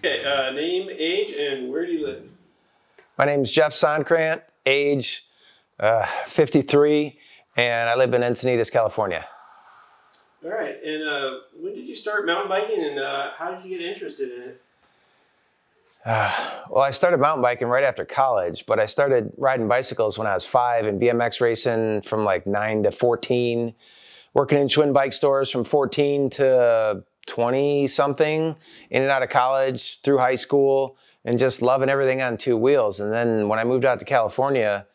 Okay, name, age, and where do you live? My name's Jeff Soncrant, age 53, and I live in Encinitas, California. All right, and when did you start mountain biking, and how did you get interested in it? Well, I started mountain biking right after college, but I started riding bicycles when I was 5 and BMX racing from like 9 to 14, working in twin bike stores from 14 to 20 something, in and out of college, through high school, and just loving everything on two wheels. And then when I moved out to California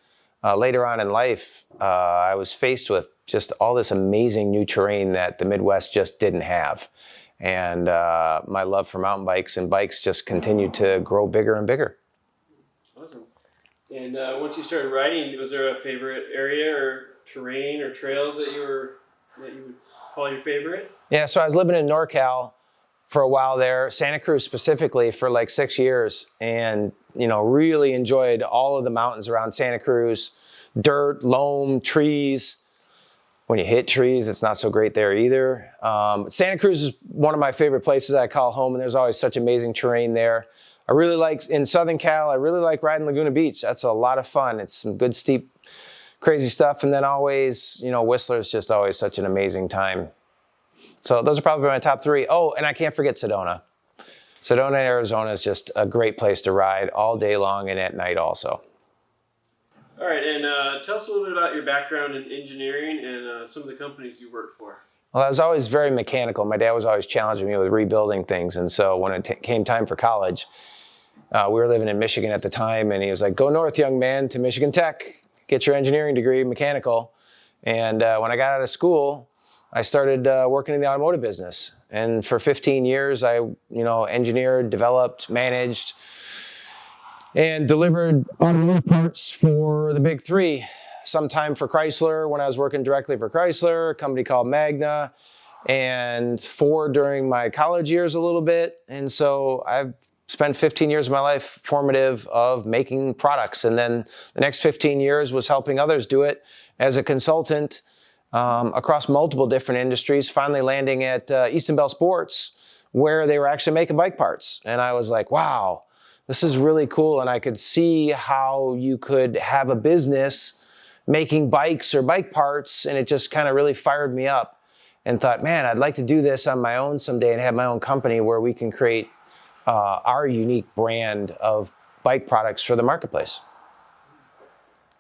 later on in life, I was faced with just all this amazing new terrain that the Midwest just didn't have. And my love for mountain bikes and bikes just continued to grow bigger and bigger. Awesome. And once you started riding, was there a favorite area or terrain or trails that you would call your favorite? Yeah, so I was living in NorCal for a while there, Santa Cruz specifically, for like 6 years, and really enjoyed all of the mountains around Santa Cruz. Dirt, loam, trees. When you hit trees, it's not so great there either. Santa Cruz is one of my favorite places I call home, and there's always such amazing terrain there. I really like, in Southern Cal, I really like riding Laguna Beach. That's a lot of fun. It's some good, steep, crazy stuff. And then always, Whistler's just always such an amazing time. So those are probably my top 3. Oh, and I can't forget Sedona. Sedona, Arizona is just a great place to ride all day long and at night also. All right, and tell us a little bit about your background in engineering and some of the companies you worked for. Well, I was always very mechanical. My dad was always challenging me with rebuilding things. And so when it came time for college, we were living in Michigan at the time, and he was like, go north, young man, to Michigan Tech, get your engineering degree, mechanical. And when I got out of school, I started working in the automotive business. And for 15 years, I engineered, developed, managed, and delivered automotive parts for the big 3. Sometime for Chrysler when I was working directly for Chrysler, a company called Magna, and Ford during my college years a little bit. And so I've spent 15 years of my life formative of making products. And then the next 15 years was helping others do it as a consultant across multiple different industries, finally landing at Easton Bell Sports, where they were actually making bike parts. And I was like, wow, this is really cool. And I could see how you could have a business making bikes or bike parts. And it just kind of really fired me up and thought, man, I'd like to do this on my own someday and have my own company where we can create our unique brand of bike products for the marketplace.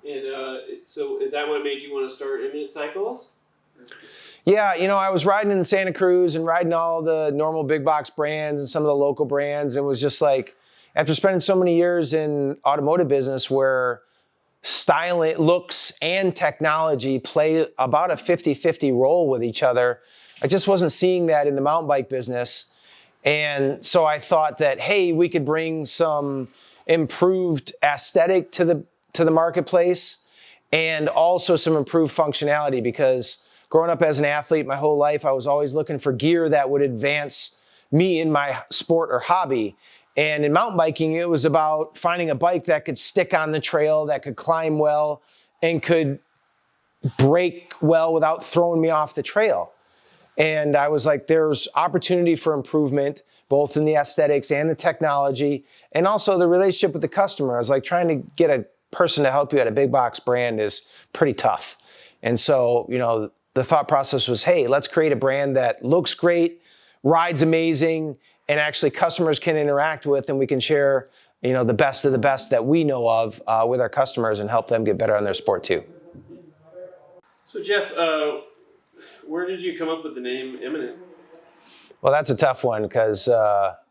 And so is that what made you want to start Eminent Cycles? Yeah, I was riding in Santa Cruz and riding all the normal big box brands and some of the local brands, and was just like, after spending so many years in automotive business where styling, looks, and technology play about a 50-50 role with each other, I just wasn't seeing that in the mountain bike business. And so I thought that, hey, we could bring some improved aesthetic to the marketplace and also some improved functionality, because growing up as an athlete my whole life, I was always looking for gear that would advance me in my sport or hobby. And in mountain biking, it was about finding a bike that could stick on the trail, that could climb well, and could brake well without throwing me off the trail. And I was like, there's opportunity for improvement, both in the aesthetics and the technology, and also the relationship with the customer. I was like, trying to get a person to help you at a big box brand is pretty tough. And so, the thought process was, hey, let's create a brand that looks great, rides amazing, and actually customers can interact with, and we can share, the best of the best that we know of with our customers and help them get better on their sport too. So Jeff, where did you come up with the name Eminent? Well, that's a tough one, because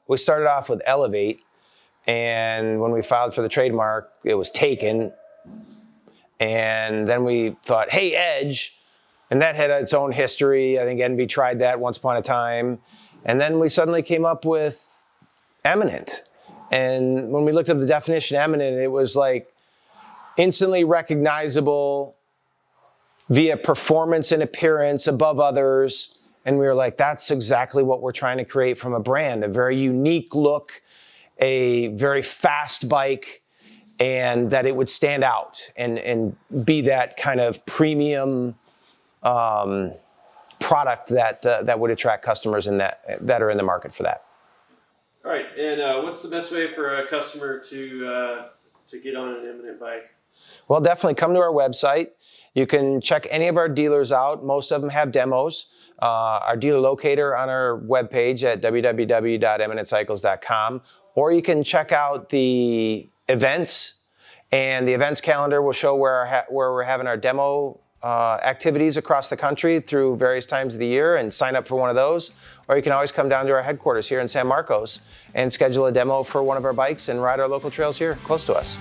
we started off with Elevate, and when we filed for the trademark, it was taken. And then we thought, hey, Edge, and that had its own history. I think Envy tried that once upon a time. And then we suddenly came up with Eminent. And when we looked up the definition Eminent, it was like instantly recognizable via performance and appearance above others. And we were like, that's exactly what we're trying to create from a brand, a very unique look, a very fast bike, and that it would stand out and be that kind of premium product that would attract customers that are in the market for that. All right, and what's the best way for a customer to get on an Eminent bike? Well, definitely come to our website. You can check any of our dealers out. Most of them have demos. Our dealer locator on our webpage at www.eminentcycles.com, or you can check out the events, and the events calendar will show where we're having our demo activities across the country through various times of the year, and sign up for one of those. Or you can always come down to our headquarters here in San Marcos and schedule a demo for one of our bikes and ride our local trails here close to us.